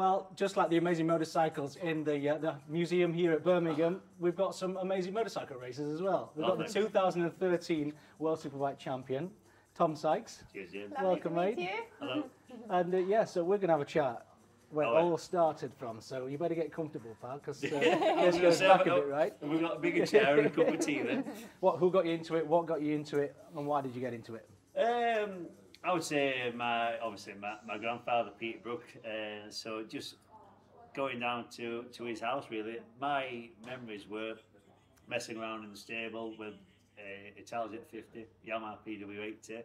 Well, just like the amazing motorcycles in the museum here at Birmingham, we've got some amazing motorcycle races as well. We've got the 2013 World Superbike champion, Tom Sykes. Cheers, James. Welcome, mate. Hello. And yeah, so we're going to have a chat where it all started from. So you better get comfortable, pal, because this goes back a bit, right? We've got a bigger chair and a cup of tea then. Who got you into it? What got you into it? And why did you get into it? I would say obviously my grandfather Peter Brook. So just going down to his house really. My memories were messing around in the stable with Italia 50, Yamaha PW80,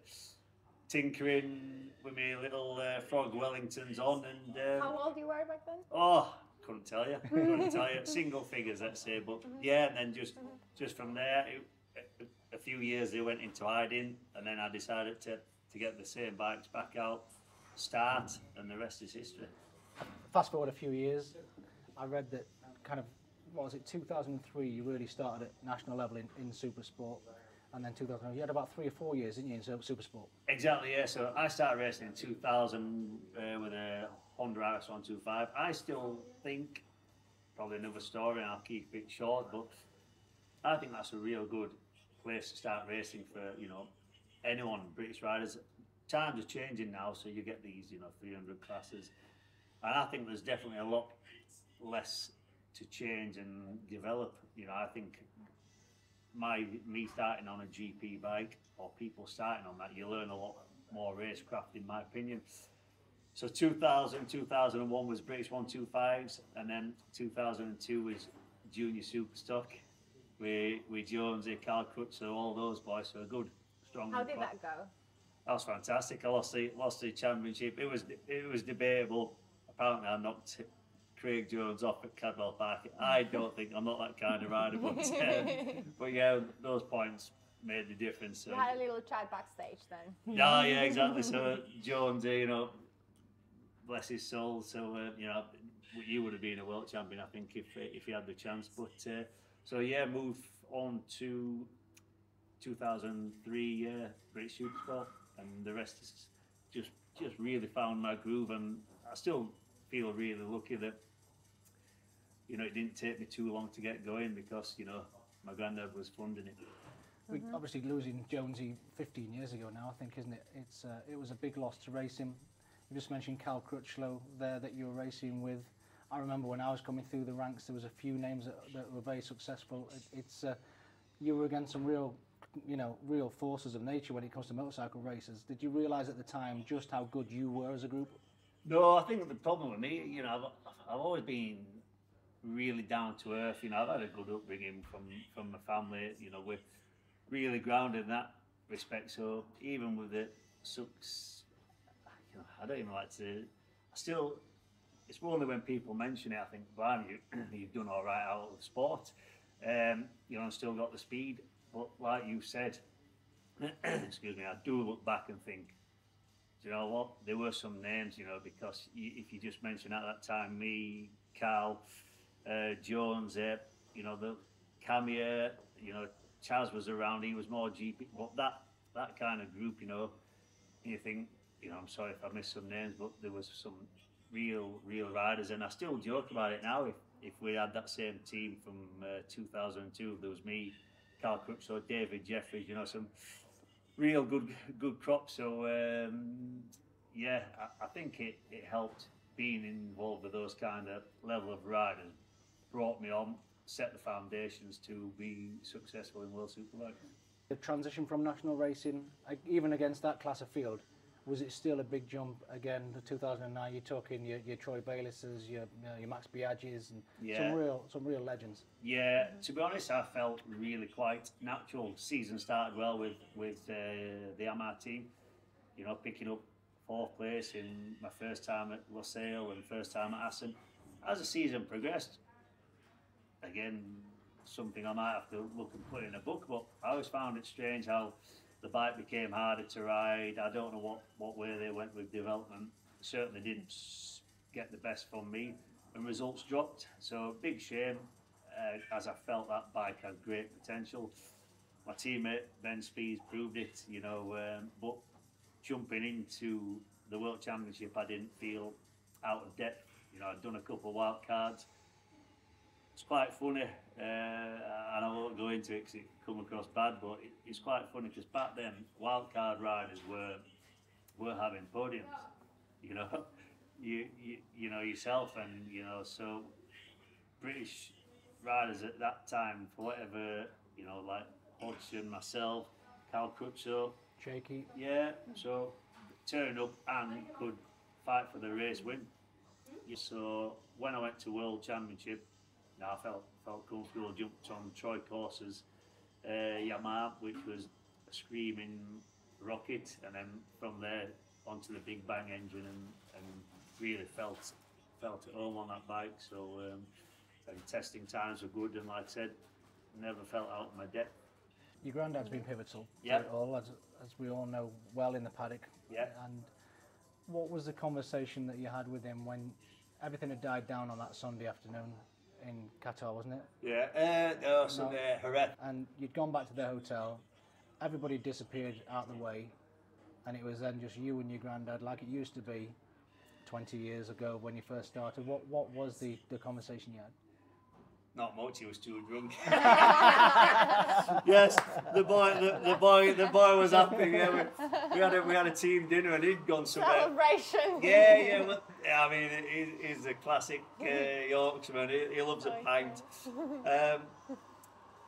tinkering with my little Frog Wellingtons on, and how old you were back then? Oh, couldn't tell you. Couldn't tell you. Single figures, let's say. But yeah, and then just from there, a few years they went into hiding, and then I decided to get the same bikes back out, start, and the rest is history. Fast forward a few years, I read that kind of, what was it, 2003, you really started at national level in super sport, and then 2000, you had about 3 or 4 years, didn't you, in super sport? Exactly, yeah. So I started racing in 2000 with a Honda RS125. I still think, probably another story, and I'll keep it short, but I think that's a real good place to start racing for, anyone, British riders. Times are changing now, so you get these, 300 classes. And I think there's definitely a lot less to change and develop. I think me starting on a GP bike, or people starting on that, you learn a lot more racecraft, in my opinion. So 2001 was British 125s, and then 2002 was Junior Super Stock with Jonesy, Carl Crutcher, all those boys. So a good, strong. How did that go? That was fantastic. I lost the championship. It was debatable. Apparently, I knocked Craig Jones off at Cadwell Park. I don't think I'm not that kind of rider, but yeah, those points made the difference. So. You had a little chat backstage then. Yeah, exactly. So Jones, bless his soul. So you would have been a world champion, I think, if you had the chance. But so yeah, move on to 2003 British Supersport, and the rest is just really found my groove, and I still feel really lucky that it didn't take me too long to get going, because my granddad was funding it. We obviously losing Jonesy 15 years ago now, I think, isn't it? It was a big loss to racing. You just mentioned Cal Crutchlow there that you were racing with. I remember when I was coming through the ranks, there was a few names that were very successful. You were against some real forces of nature when it comes to motorcycle races. Did you realise at the time just how good you were as a group? No, I think the problem with me, I've always been really down to earth. I've had a good upbringing from my family. We're really grounded in that respect. So even with the sucks, I don't even like to. It's only when people mention it, I think, "Blimey, you've done all right out of the sport." And still got the speed. But like you said, excuse me, I do look back and think, do you know what? There were some names, because if you just mention at that time, me, Carl, Jones, the Camia, Chaz was around. He was more GP, but that kind of group, you think, I'm sorry if I missed some names, but there was some real riders, and I still joke about it now. If we had that same team from 2002, there was me, Carl Crutchlow, David Jeffries, some real good crops. So yeah, I think it helped being involved with those kind of level of riders, brought me on, set the foundations to be successful in World Superbike. The transition from national racing, even against that class of field, was it still a big jump again? The 2009, you're talking your Troy Baylisses, your Max Biaggi's, and some real legends. Yeah, to be honest, I felt really quite natural. Season started well with the Yamaha team. Picking up 4th place in my first time at Losail and first time at Assen. As the season progressed, again, something I might have to look and put in a book, but I always found it strange how the bike became harder to ride. I don't know what way they went with development. Certainly didn't get the best from me, and results dropped. So big shame, as I felt that bike had great potential. My teammate Ben Spees proved it, but jumping into the World Championship, I didn't feel out of depth you know, I'd done a couple of wild cards. It's quite funny, and I won't go into it because it come across bad, but it's quite funny because back then wildcard riders were having podiums, you know, you know yourself, and you know, so British riders at that time, for whatever, you know, like Hodgson, myself, Cal Crutchlow, Shaky. yeah, so turn up and could fight for the race win. So when I went to World Championship, I felt comfortable. Jumped on Troy Corser's Yamaha, which was a screaming rocket, and then from there onto the Big Bang engine, and really felt at home on that bike. So and testing times were good, and like I said, never felt out of my depth. Your granddad's been pivotal Yeah. to it all, as we all know well in the paddock. Yeah. And what was the conversation that you had with him when everything had died down on that Sunday afternoon in Qatar, wasn't it? Yeah, Sunday, Jerez. And you'd gone back to the hotel, everybody disappeared out the way, and it was then just you and your granddad, like it used to be 20 years ago when you first started. What was the conversation you had? Not much. He was too drunk. Yes, the boy was happy. Yeah, we had a team dinner and he'd gone somewhere. Celebration. Yeah. Well, I mean, he's a classic Yorkshireman. He loves a pint.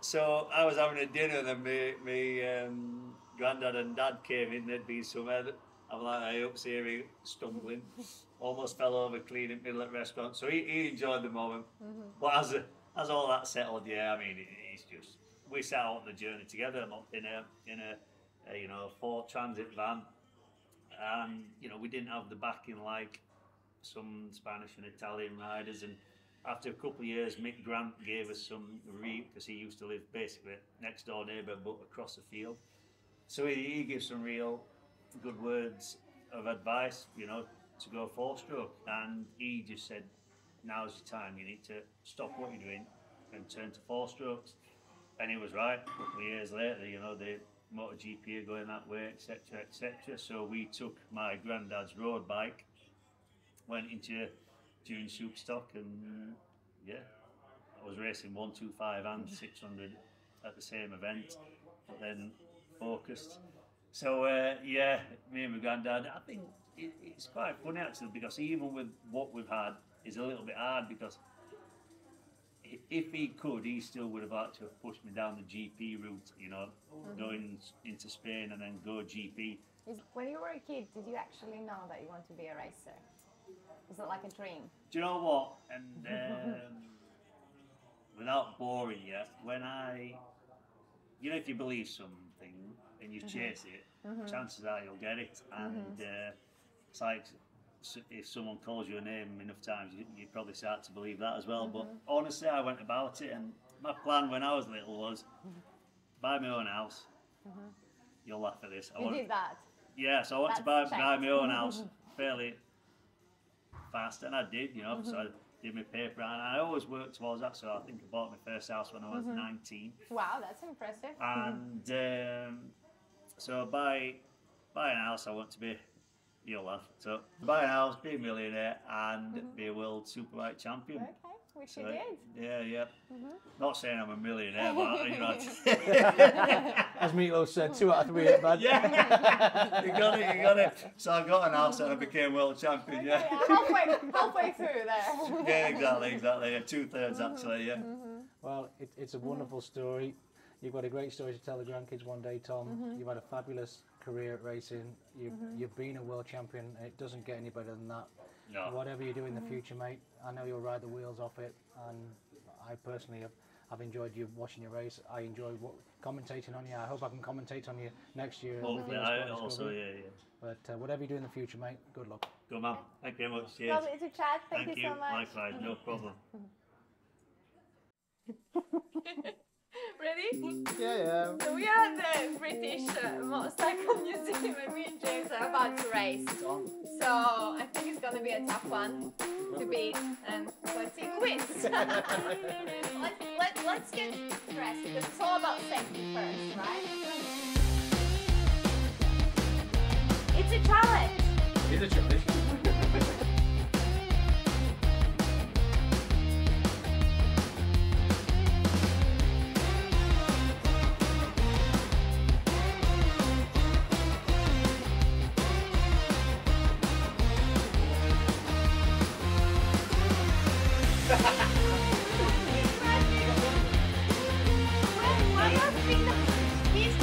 So I was having a dinner, and then me granddad and dad came in. There'd been somewhere. I'm like, I hope Siri stumbling, almost fell over clean in the middle of the restaurant. So he enjoyed the moment. But as all that settled, yeah, I mean, it's just, we set out on the journey together in a you know, Ford Transit van, and you know, we didn't have the backing like some Spanish and Italian riders. And after a couple of years, Mick Grant gave us some because he used to live basically next door neighbour but across the field. So he gives some real good words of advice, you know, to go 4-stroke, and he just said, now's your time, you need to stop what you're doing and turn to 4-strokes. And he was right. A couple of years later, you know, the MotoGP are going that way, etc, etc. So we took my granddad's road bike, went into June Superstock, and yeah, I was racing 125 and 600 at the same event, but then focused. So yeah, me and my granddad, I think it's quite funny actually, because even with what we've had, it's a little bit hard, because if he could, he still would have had to have pushed me down the GP route, you know, going into Spain and then go GP. When you were a kid, did you actually know that you want to be a racer? Was it like a dream? Do you know what? And without boring you, when you know, if you believe something and you chase it, chances are you'll get it. And it's like, if someone calls you a name enough times, you probably start to believe that as well. But honestly, I went about it, and my plan when I was little was buy my own house. You'll laugh at this. You did that? Yeah, so I wanted to buy my own house fairly fast, and I did, you know. So I did my paper, and I always worked towards that. So I think I bought my first house when I was 19. Wow, that's impressive. And so buy an house. I want to be. You'll laugh. So buy a house, be a millionaire, and be a world superbike champion. Okay, which you did. Yeah. Not saying I'm a millionaire, but you know. As Meatloaf said, 2 out of 3 ain't bad. Yeah, you got it. So I got an house and I became world champion. Okay, halfway through there. Yeah, exactly. Yeah, 2/3 actually. Yeah. Well, it's a wonderful story. You've got a great story to tell the grandkids one day, Tom. You've had a fabulous career at racing. You've been a world champion, and it doesn't get any better than that. No. Whatever you do in the future, mate, I know you'll ride the wheels off it, and I personally have enjoyed you watching your race. I enjoy commentating on you. I hope I can commentate on you next year. Hopefully, I also, yeah. But whatever you do in the future, mate, good luck. Good man. Thank you very much. Cheers. Lovely to chat. Thank you so much. Likewise, no problem. Ready? Yeah. So we are at the British Motorcycle Museum, and me and James are about to race. So I think it's going to be a tough one to beat, and let's see who wins. let's get dressed, because it's all about safety first, right? It's a challenge. It's a challenge. He's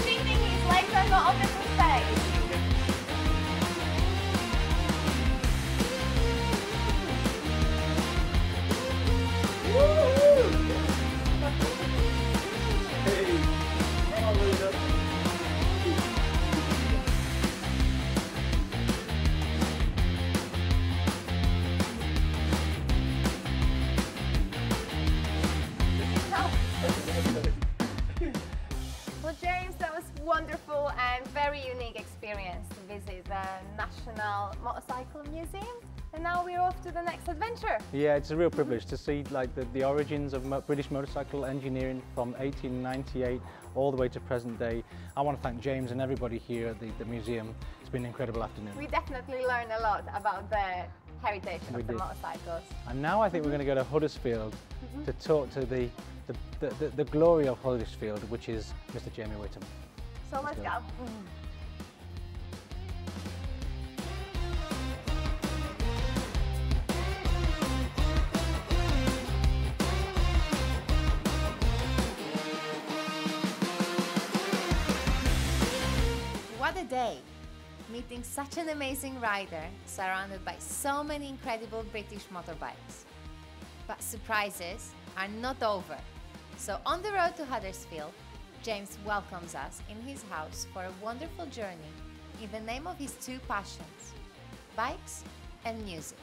cheating, his legs are not on the space. Well, James, that was wonderful and very unique experience to visit the National Motorcycle Museum. And now we're off to the next adventure. Yeah, it's a real privilege to see like the origins of British motorcycle engineering from 1898 all the way to present day. I want to thank James and everybody here at the museum. It's been an incredible afternoon. We definitely learned a lot about the heritage of the motorcycles. And now I think we're going to go to Huddersfield to talk to the glory of Huddersfield, which is Mr. Jamie Whittam. So let's go. What a day! Meeting such an amazing rider, surrounded by so many incredible British motorbikes. But surprises are not over. So on the road to Huddersfield, James welcomes us in his house for a wonderful journey in the name of his two passions, bikes and music.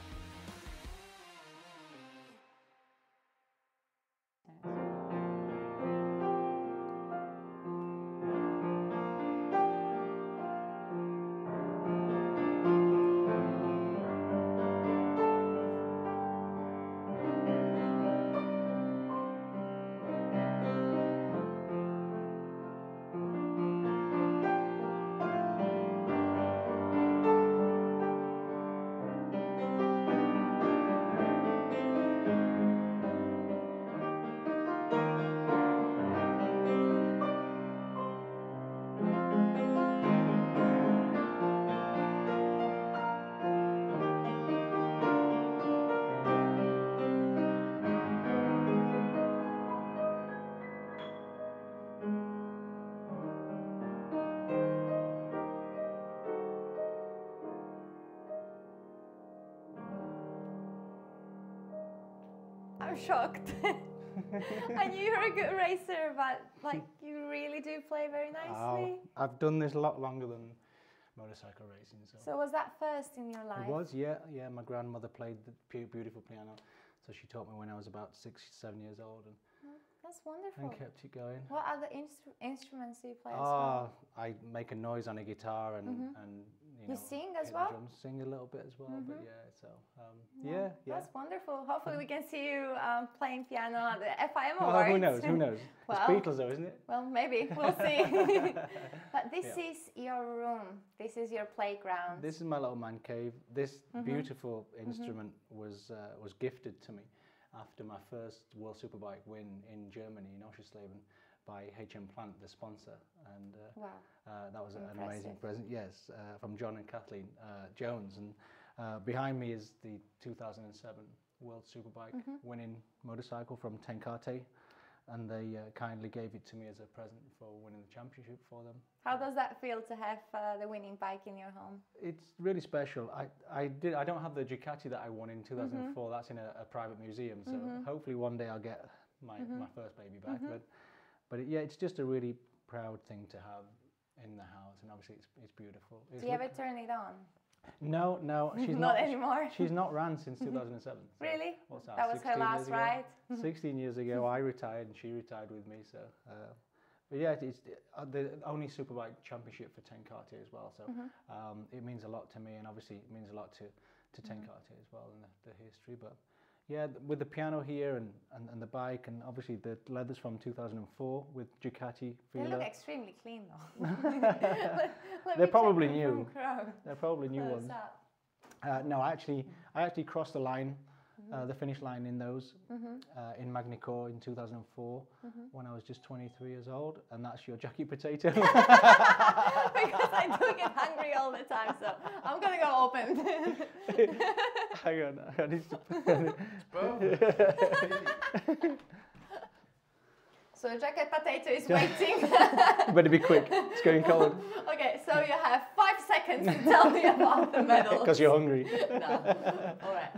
I'm shocked. I knew you were a good racer, but like you really do play very nicely. I've done this a lot longer than motorcycle racing. So was that first in your life? It was, yeah. My grandmother played the beautiful piano, so she taught me when I was about 6, 7 years old, and that's wonderful. And kept it going. What other instruments do you play as well? I make a noise on a guitar and you sing as well? Drums, sing a little bit as well, but yeah, so yeah. That's wonderful. Hopefully we can see you playing piano at the FIM Awards. Oh, who knows? Well, it's Beatles though, isn't it? Well, maybe. We'll see. But this is your room. This is your playground. This is my little man cave. This beautiful instrument was gifted to me after my first World Superbike win in Germany, in Oschersleben, by HM Plant, the sponsor, and that was an amazing present. Yes, from John and Kathleen Jones, and behind me is the 2007 World Superbike winning motorcycle from Tenkate, and they kindly gave it to me as a present for winning the championship for them. How does that feel to have the winning bike in your home? It's really special. I don't have the Ducati that I won in 2004. That's in a private museum, so hopefully one day I'll get my first baby back. But yeah, it's just a really proud thing to have in the house, and obviously it's beautiful. Do you ever turn it on? No, she's not anymore. She's not ran since 2007. So really? What's that? That was her last ride. 16 years ago, I retired and she retired with me. So, but yeah, it's the only Superbike championship for Tenkate as well. So it means a lot to me, and obviously it means a lot to Tenkate as well in the history. But yeah, with the piano here and the bike, and obviously the leathers from 2004 with Ducati feeler. They look extremely clean though. They're probably new. They're probably new ones. No, I actually crossed the line the finish line in those in Magny-Cours in 2004 when I was just 23 years old, and that's your Jackie Potato. Because I do get hungry all the time, so I'm gonna go open. Hang on, I need to. So Jacket Potato is waiting. Better be quick, it's going cold. Okay, so you have 5 seconds to tell me about the medals. Because you're hungry. No, all right.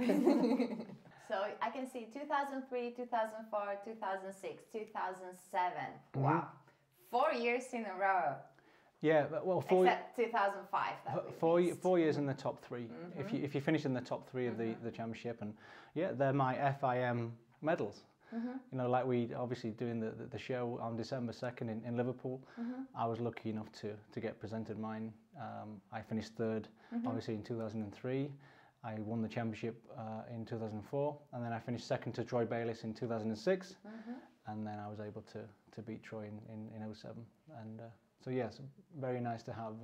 So I can see 2003, 2004, 2006, 2007. Wow, 4 years in a row. Yeah, well, except 2005. That four years in the top three. If you finish in the top three of the championship, and yeah, they're my FIM medals. You know, like we obviously doing the show on December 2nd in Liverpool. I was lucky enough to get presented mine. I finished third, obviously in 2003. I won the championship in 2004, and then I finished second to Troy Bayliss in 2006, and then I was able to beat Troy in 07. And so yes, very nice to have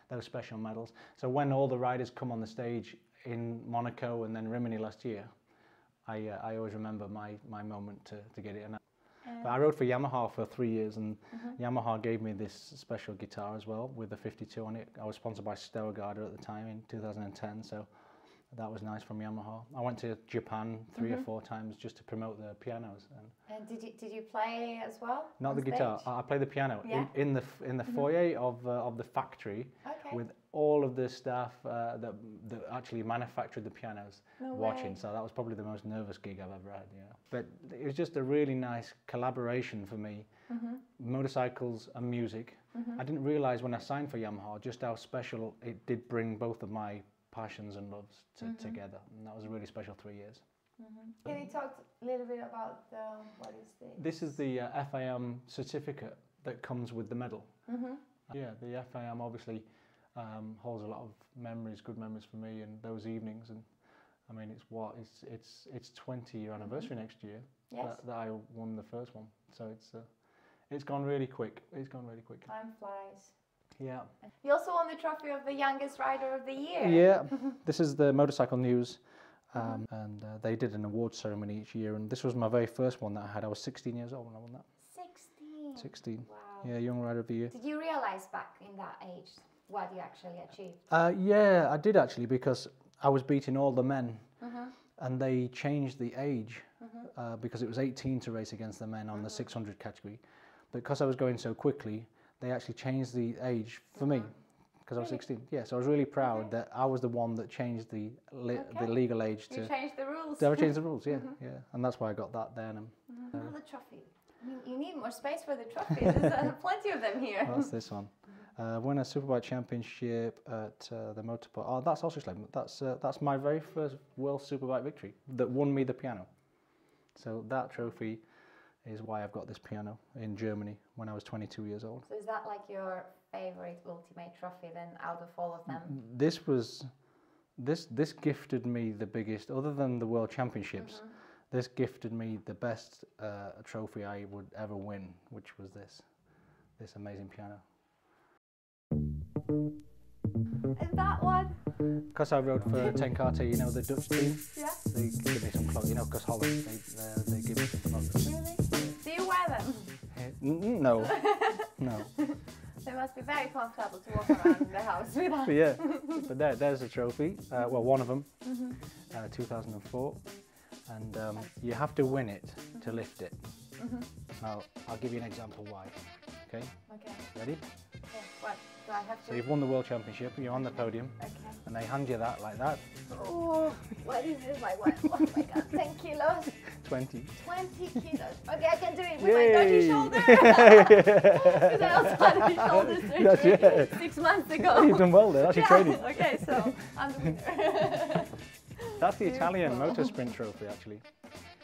those special medals. So when all the riders come on the stage in Monaco and then Rimini last year, I always remember my moment to get it. But I rode for Yamaha for 3 years, and Yamaha gave me this special guitar as well with the 52 on it. I was sponsored by Stoergarder at the time in 2010, so that was nice from Yamaha. I went to Japan 3 or 4 times just to promote the pianos. And did you play as well? Not the guitar. I played the piano in the foyer of the factory with all of the staff that actually manufactured the pianos watching. So that was probably the most nervous gig I've ever had. Yeah, but it was just a really nice collaboration for me. Motorcycles and music. I didn't realise when I signed for Yamaha just how special it did bring both of my passions and loves together, and that was a really special 3 years. Can you talk a little bit about what is this? This is the FIM certificate that comes with the medal. Yeah, the FIM obviously holds a lot of memories, good memories for me, and those evenings. And I mean, it's 20-year anniversary next year that I won the first one. So it's gone really quick. It's gone really quick. Time flies. Yeah. You also won the trophy of the youngest rider of the year. Yeah, this is the Motorcycle News, and they did an award ceremony each year, and this was my very first one that I had. I was 16 years old when I won that. 16? 16. Wow. Yeah, Young Rider of the Year. Did you realise back in that age what you actually achieved? Yeah, I did actually, because I was beating all the men, and they changed the age because it was 18 to race against the men on the 600 category. But because I was going so quickly, they actually changed the age for me, because I was 16. Yeah, so I was really proud that I was the one that changed the legal age to... You changed the rules. I changed the rules, yeah, yeah. And that's why I got that then. The trophy. I mean, you need more space for the trophies. There's plenty of them here. That's this one. Won a Superbike Championship at the Motorport. Oh, that's also slim. That's my very first World Superbike victory that won me the piano. So that trophy is why I've got this piano in Germany when I was 22 years old. So is that like your favorite ultimate trophy then out of all of them? This gifted me the biggest, other than the World Championships, this gifted me the best trophy I would ever win, which was this amazing piano. And that one? Because I rode for Tenkate, you know, the Dutch team. Yeah. They give me some clothes, you know, because Holland, they give me some clothes. Really? Do you wear them? No, no. They must be very comfortable to walk around the house with. But yeah, but there's a trophy. Well, one of them, 2004, and you have to win it to lift it. Now, I'll give you an example why. Okay. Okay. Ready? Yeah. What? Do I have to? So you've won the World Championship, you're on the podium, and they hand you that like that. Oh, what is this? Like what? Oh my God, 10 kilos? 20. 20 kilos. Okay, I can do it with my dodgy shoulder. Because I also had a shoulder surgery 6 months ago. You've done well there, that's your training. Okay, so I'm the winner. That's the Italian Motor Sprint trophy, actually.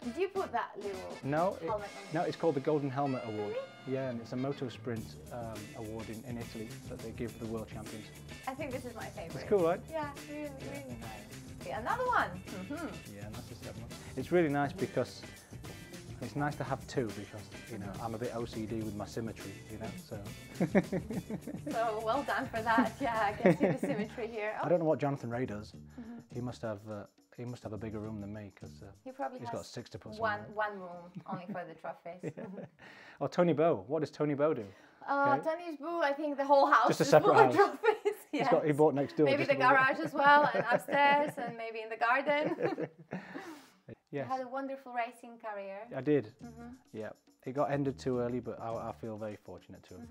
Did you put that little helmet on? No, it's called the Golden Helmet Award. Yeah, and it's a Moto Sprint award in Italy that they give the world champions. I think this is my favorite. It's cool, right? Yeah, really, really nice. Okay, another one. Yeah, and that's the 7th one. It's really nice because It's nice to have two because, you know, I'm a bit OCD with my symmetry, you know, so. So well done for that. Yeah, I can see the symmetry here. I don't know what Jonathan Ray does. He must have a bigger room than me because he probably he's has got 6 to put one somewhere. room only for the trophies. Oh, Tony Bow. What does Tony Bow do? Okay. Tony's boo, I think the whole house Just a is separate full house. of trophies. Yes. He bought next door. Maybe just the a little garage as well, and upstairs, and maybe in the garden. Yes. You had a wonderful racing career. I did. Yeah. It got ended too early, but I feel very fortunate to have.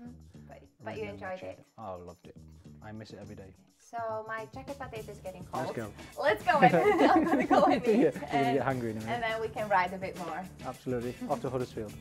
But you enjoyed it. Oh, I loved it. I miss it every day. So my jacket potato is getting cold. Let's go. Let's go in. I'm going to go and eat. You're going to get hungry in a minute. And then we can ride a bit more. Absolutely. Off to Huddersfield.